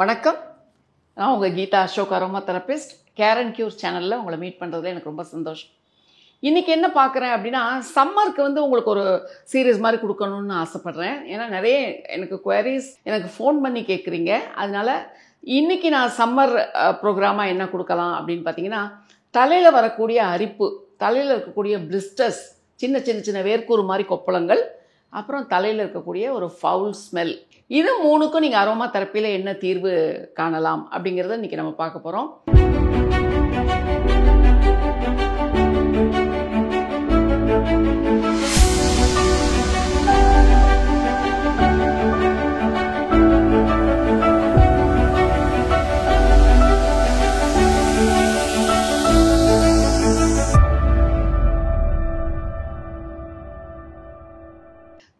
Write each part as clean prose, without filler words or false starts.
வணக்கம். நான் உங்கள் Geetha Ashok, aroma therapist. Care and cure சேனலில் உங்களை மீட் பண்ணுறதுல எனக்கு ரொம்ப சந்தோஷம். இன்றைக்கி என்ன பார்க்குறேன் அப்படின்னா, சம்மருக்கு உங்களுக்கு ஒரு சீரீஸ் மாதிரி கொடுக்கணும்னு ஆசைப்பட்றேன். ஏன்னா நிறைய எனக்கு குவரிஸ் எனக்கு ஃபோன் பண்ணி கேட்குறீங்க. அதனால் இன்றைக்கி நான் சம்மர் ப்ரோக்ராமாக என்ன கொடுக்கலாம் அப்படின்னு பார்த்தீங்கன்னா, தலையில் வரக்கூடிய அரிப்பு, தலையில் இருக்கக்கூடிய பிளிஸ்டர்ஸ், சின்ன சின்ன சின்ன வேர்க்கூறு மாதிரி கொப்பளங்கள், அப்புறம் தலையில் இருக்கக்கூடிய ஒரு ஃபவுல் ஸ்மெல், இது மூணுக்கும் நீங்கள் அரோமா தெரப்பியில் என்ன தீர்வு காணலாம் அப்படிங்கிறத இன்றைக்கி நம்ம பார்க்க போகிறோம்.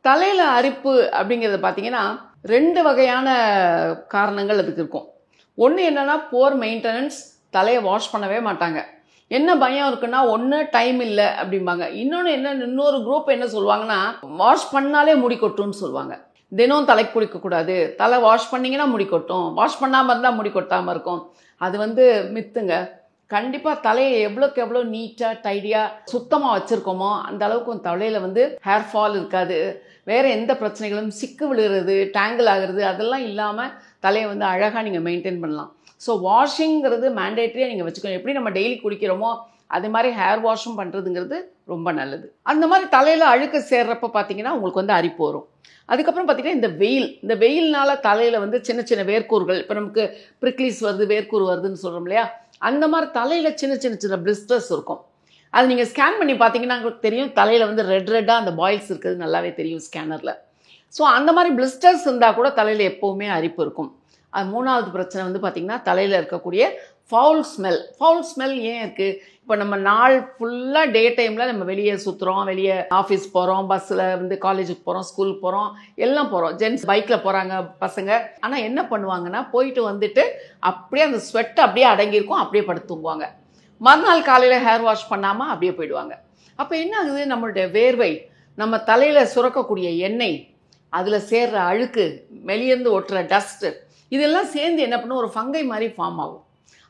தலையில் அரிப்பு அப்படிங்கிறது பார்த்தீங்கன்னா 2 வகையான காரணங்கள் அதுக்கு இருக்கும். ஒன்று என்னென்னா, புவர் மெயின்டெனன்ஸ், தலையை வாஷ் பண்ணவே மாட்டாங்க. என்ன பயம் இருக்குன்னா, ஒன்று டைம் இல்லை அப்படிம்பாங்க. இன்னொரு குரூப் என்ன சொல்லுவாங்கன்னா, வாஷ் பண்ணாலே முடி கொட்டும்னு சொல்லுவாங்க. தினம் தலைக்கு குளிக்கக்கூடாது, தலை வாஷ் பண்ணிங்கன்னா முடி கொட்டும், வாஷ் பண்ணாமல் இருந்தால் முடி கொட்டாமல் இருக்கும். அது மித்துங்க. கண்டிப்பாக தலையை எவ்வளோக்கு எவ்வளோ நீட்டாக டைடியாக சுத்தமாக வச்சுருக்கோமோ அந்த அளவுக்கு தலையில் ஹேர் ஃபால் இருக்காது, வேறு எந்த பிரச்சனைகளும், சிக்கு விழுகிறது, டேங்கிள் ஆகிறது, அதெல்லாம் இல்லாமல் தலையை அழகாக நீங்கள் மெயின்டைன் பண்ணலாம். ஸோ வாஷிங்கிறது மேண்டேட்ரியாக நீங்கள் வச்சுக்கணும். எப்படி நம்ம டெய்லி குளிக்கிறோமோ அதே மாதிரி ஹேர் வாஷும் பண்ணுறதுங்கிறது ரொம்ப நல்லது. அந்த மாதிரி தலையில் அழுக்கு சேர்றப்ப பார்த்தீங்கன்னா உங்களுக்கு அரிப்பு வரும். அதுக்கப்புறம் பார்த்தீங்கன்னா இந்த வெயில்னால தலையில் சின்ன சின்ன வேர்க்கூறுகள், இப்போ நமக்கு ப்ரிக்லிஸ் வருது, வேர்க்கூறு வருதுன்னு சொல்கிறோம் இல்லையா, அந்த மாதிரி தலையில் சின்ன சின்ன சின்ன பிளிஸ்டர்ஸ் இருக்கும். அது நீங்கள் ஸ்கேன் பண்ணி பார்த்தீங்கன்னா உங்களுக்கு தெரியும். தலையில் ரெட்டாக அந்த பாயில்ஸ் இருக்கிறது நல்லாவே தெரியும் ஸ்கேனரில். ஸோ அந்த மாதிரி பிளிஸ்டர்ஸ் இருந்தால் கூட தலையில் எப்போவுமே அரிப்பு இருக்கும். அது 3வது பிரச்சனை பார்த்திங்கன்னா, தலையில் இருக்கக்கூடிய ஃபவுல் ஸ்மெல். ஃபவுல் ஸ்மெல் ஏன் இருக்குது? இப்போ நம்ம நாள் ஃபுல்லாக டே டைமில் நம்ம வெளியே சுற்றுறோம், வெளியே ஆஃபீஸ் போகிறோம், பஸ்ஸில் காலேஜுக்கு போகிறோம், ஸ்கூலுக்கு போகிறோம், எல்லாம் போகிறோம். ஜென்ட்ஸ் பைக்கில் போகிறாங்க, பசங்க. ஆனால் என்ன பண்ணுவாங்கன்னா, போயிட்டு அப்படியே அந்த ஸ்வெட் அப்படியே அடங்கியிருக்கும், அப்படியே படுத்து தூங்குவாங்க. மறுநாள் காலையில் ஹேர் வாஷ் பண்ணாமல் அப்படியே போயிடுவாங்க. அப்போ என்ன ஆகுது, நம்மளுடைய வேர்வை, நம்ம தலையில் சுரக்கக்கூடிய எண்ணெய், அதில் சேர்கிற அழுக்கு, வெளியேருந்து ஒட்டுற டஸ்ட்டு, இதெல்லாம் சேர்ந்து என்ன பண்ணும், ஒரு ஃபங்கை மாதிரி ஃபார்ம் ஆகும்.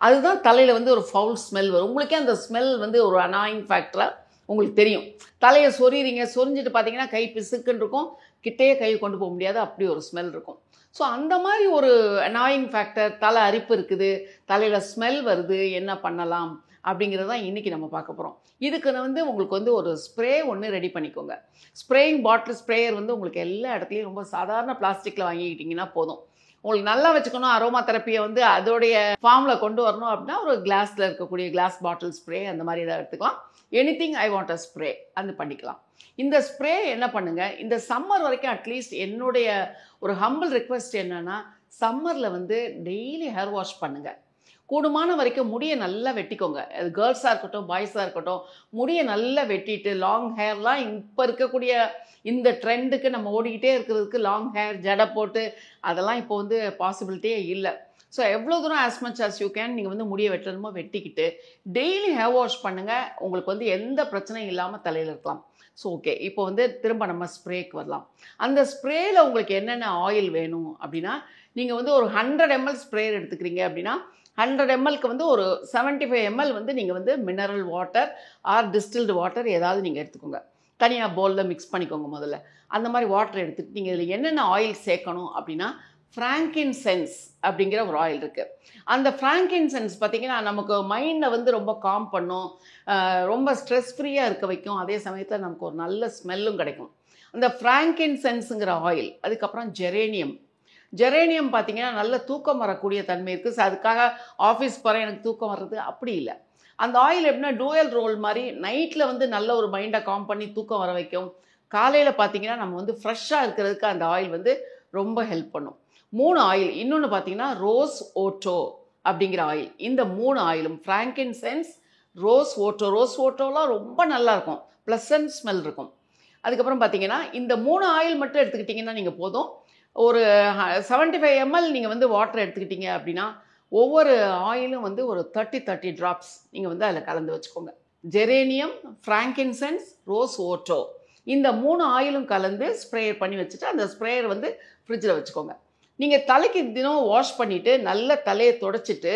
அதுதான் தலையில் ஒரு ஃபவுல் ஸ்மெல் வரும். உங்களுக்கே அந்த ஸ்மெல் ஒரு அனாயிங் ஃபேக்டராக உங்களுக்கு தெரியும். தலையை சொரிஞ்சிட்டு பார்த்தீங்கன்னா கை பிசுக்குன்னு இருக்கும், கிட்டேயே கையை கொண்டு போக முடியாது, அப்படி ஒரு ஸ்மெல் இருக்கும். ஸோ அந்த மாதிரி ஒரு அனாயிங் ஃபேக்டர், தலை அரிப்பு இருக்குது, தலையில் ஸ்மெல் வருது, என்ன பண்ணலாம் அப்படிங்கிறது தான் இன்றைக்கி நம்ம பார்க்க போகிறோம். இதுக்கு உங்களுக்கு ஒரு ஸ்ப்ரே ஒன்று ரெடி பண்ணிக்கோங்க. ஸ்ப்ரேயிங் பாட்டில் ஸ்ப்ரேயர் உங்களுக்கு எல்லா இடத்துலையும் ரொம்ப சாதாரண பிளாஸ்டிக்கில் வாங்கிக்கிட்டிங்கன்னா போதும். உங்களுக்கு நல்லா வச்சுக்கணும், அரோமா தெரப்பியை அதோடைய ஃபார்மில் கொண்டு வரணும் அப்படின்னா ஒரு கிளாஸில் இருக்கக்கூடிய கிளாஸ் பாட்டில் ஸ்ப்ரே அந்த மாதிரி எதாவது எடுத்துக்கலாம். Anything I want a spray அது பண்ணிக்கலாம். இந்த ஸ்ப்ரே என்ன பண்ணுங்கள், இந்த சம்மர் வரைக்கும் அட்லீஸ்ட் என்னுடைய ஒரு ஹம்பிள் ரிக்வெஸ்ட் என்னென்னா, சம்மரில் டெய்லி ஹேர் வாஷ் பண்ணுங்கள். கூடுமான வரைக்கும் முடியை நல்லா வெட்டிக்கோங்க. அது கேர்ள்ஸாக இருக்கட்டும், பாய்ஸாக இருக்கட்டும், முடியை நல்லா வெட்டிட்டு, லாங் ஹேர்லாம் இப்போ இருக்கக்கூடிய இந்த ட்ரெண்டுக்கு நம்ம ஓடிக்கிட்டே இருக்கிறதுக்கு லாங் ஹேர் ஜடை போட்டு அதெல்லாம் இப்போ பாசிபிலிட்டியே இல்லை. ஸோ எவ்வளோ தூரம் as much as you can நீங்கள் முடியை வெட்டணுமோ வெட்டிக்கிட்டு டெய்லி ஹேர் வாஷ் பண்ணுங்கள். உங்களுக்கு எந்த பிரச்சனையும் இல்லாமல் தலையில் இருக்கலாம். ஸோ ஓகே, இப்போ திரும்ப நம்ம ஸ்ப்ரேக்கு வரலாம். அந்த ஸ்ப்ரேயில் உங்களுக்கு என்னென்ன ஆயில் வேணும் அப்படின்னா, நீங்கள் ஒரு 100 ml ஸ்ப்ரேயர் எடுத்துக்கிறீங்க அப்படின்னா 100 mlக்கு ஒரு 75 ml நீங்கள் mineral water or distilled water ஏதாவது நீங்கள் எடுத்துக்கோங்க. தனியாக பவுலில் மிக்ஸ் பண்ணிக்கோங்க. முதல்ல அந்த மாதிரி வாட்டர் எடுத்துகிட்டு நீங்கள் இதில் என்னென்ன ஆயில் சேர்க்கணும் அப்படின்னா, ஃப்ராங்கின்சென்ஸ் அப்படிங்கிற ஒரு ஆயில் இருக்குது. அந்த ஃப்ராங்கின்சென்ஸ் பார்த்திங்கன்னா நமக்கு மைண்டை ரொம்ப காம் பண்ணும், ரொம்ப ஸ்ட்ரெஸ் ஃப்ரீயாக இருக்க வைக்கும், அதே சமயத்தில் நமக்கு ஒரு நல்ல ஸ்மெல்லும் கிடைக்கும். அந்த ஃப்ராங்கின்சென்ஸுங்கிற ஆயில். அதுக்கப்புறம் ஜெரேனியம் பார்த்திங்கன்னா நல்ல தூக்கம் வரக்கூடிய தன்மை இருக்குது. ஸோ அதுக்காக ஆஃபீஸ் போகிறேன் எனக்கு தூக்கம் வர்றது அப்படி இல்லை. அந்த ஆயில் எப்படின்னா டூயல் ரோல் மாதிரி நைட்டில் நல்ல ஒரு மைண்டை காம் பண்ணி தூக்கம் வர வைக்கும். காலையில் பார்த்திங்கன்னா நம்ம ஃப்ரெஷ்ஷாக இருக்கிறதுக்கு அந்த ஆயில் ரொம்ப ஹெல்ப் பண்ணும். 3 ஆயில். இன்னொன்று பார்த்திங்கன்னா ரோஸ் ஓட்டோ அப்படிங்கிற ஆயில். இந்த 3 ஆயிலும் ஃப்ராங்கின்சென்ஸ், ரோஸ் ஓட்டோலாம் ரொம்ப நல்லாயிருக்கும், ப்ளசன்ட் ஸ்மெல் இருக்கும். அதுக்கப்புறம் பார்த்திங்கன்னா இந்த 3 ஆயில் மட்டும் எடுத்துக்கிட்டிங்கன்னா நீங்கள் போதும். ஒரு 75 ml நீங்கள் வாட்டர் எடுத்துக்கிட்டீங்க அப்படின்னா ஒவ்வொரு ஆயிலும் ஒரு 30 ட்ராப்ஸ் நீங்கள் அதில் கலந்து வச்சுக்கோங்க. ஜெரேனியம், ஃப்ராங்கின்சென்ஸ், ரோஸ் ஓட்டோ இந்த 3 ஆயிலும் கலந்து ஸ்ப்ரேயர் பண்ணி வச்சுட்டு அந்த ஸ்ப்ரேயர் ஃப்ரிட்ஜில் வச்சுக்கோங்க. நீங்கள் தலைக்கு தினம் வாஷ் பண்ணிவிட்டு நல்ல தலையை தொடச்சிட்டு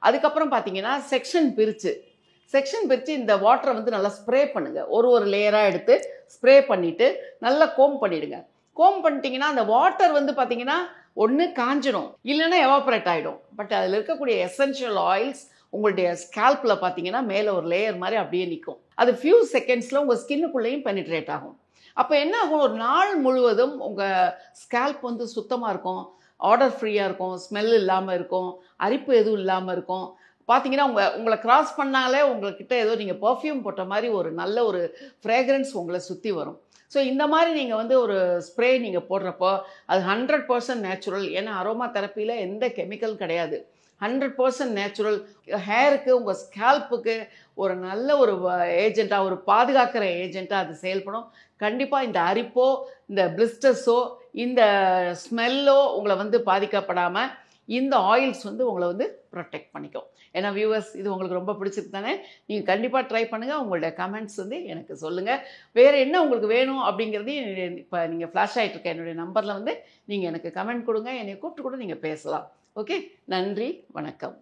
அதுக்கப்புறம் பார்த்தீங்கன்னா செக்ஷன் பிரித்து இந்த வாட்டரை வந்து நல்லா ஸ்ப்ரே பண்ணுங்கள். ஒரு லேயராக எடுத்து ஸ்ப்ரே பண்ணிவிட்டு நல்லா கோம் பண்ணிவிடுங்க. கோம் பண்ணிட்டீங்கன்னா அந்த வாட்டர் வந்து பார்த்தீங்கன்னா ஒன்று காஞ்சிடும், இல்லைன்னா எவாப்ரேட் ஆகிடும். பட் அதில் இருக்கக்கூடிய எசென்ஷியல் ஆயில்ஸ் உங்களுடைய ஸ்கேல்பில் பார்த்தீங்கன்னா மேலே ஒரு லேயர் மாதிரி அப்படியே நிற்கும். அது ஃபியூ செகண்ட்ஸில் உங்கள் ஸ்கின்னுக்குள்ளேயும் பெனிட்ரேட் ஆகும். அப்போ என்ன ஆகும், ஒரு நாள் முழுவதும் உங்கள் ஸ்கேல்ப் வந்து சுத்தமாக இருக்கும், ஆர்டர் ஃப்ரீயாக இருக்கும், ஸ்மெல் இல்லாமல் இருக்கும், அரிப்பு எதுவும் இல்லாமல் இருக்கும். பார்த்தீங்கன்னா உங்களை கிராஸ் பண்ணாலே உங்கள்கிட்ட ஏதோ நீங்கள் பர்ஃப்யூம் போட்ட மாதிரி ஒரு நல்ல ஒரு ஃப்ரேக்ரன்ஸ் உங்களை சுற்றி வரும். ஸோ இந்த மாதிரி நீங்கள் வந்து ஒரு ஸ்ப்ரே நீங்கள் போடுறப்போ அது 100% நேச்சுரல். ஏன்னா அரோமா தெரப்பியில் எந்த கெமிக்கல் கிடையாது, 100% நேச்சுரல். ஹேருக்கு உங்கள் ஸ்கேல்ப்புக்கு ஒரு நல்ல ஒரு ஏஜெண்ட்டாக, ஒரு பாதுகாக்கிற ஏஜெண்ட்டாக அது செயல்படும். கண்டிப்பாக இந்த அரிப்போ, இந்த பிளிஸ்டர்ஸோ, இந்த ஸ்மெல்லோ உங்களை வந்து பாதிக்கப்படாமல் இந்த ஆயில்ஸ் வந்து உங்களை வந்து ப்ரொடெக்ட் பண்ணிக்கும். ஏன்னா வியூவர்ஸ், இது உங்களுக்கு ரொம்ப பிடிச்சிருக்கு தானே? நீங்கள் கண்டிப்பாக ட்ரை பண்ணுங்கள். உங்களுடைய கமெண்ட்ஸ் வந்து எனக்கு சொல்லுங்கள். வேறு என்ன உங்களுக்கு வேணும் அப்படிங்கிறதையும் இப்போ நீங்கள் ஃப்ளாஷ் ஆகிட்டு இருக்க என்னுடைய நம்பரில் வந்து நீங்கள் எனக்கு கமெண்ட் கொடுங்க, என்னை கூப்பிட்டு கூட நீங்கள் பேசலாம். ஓகே, நன்றி, வணக்கம்.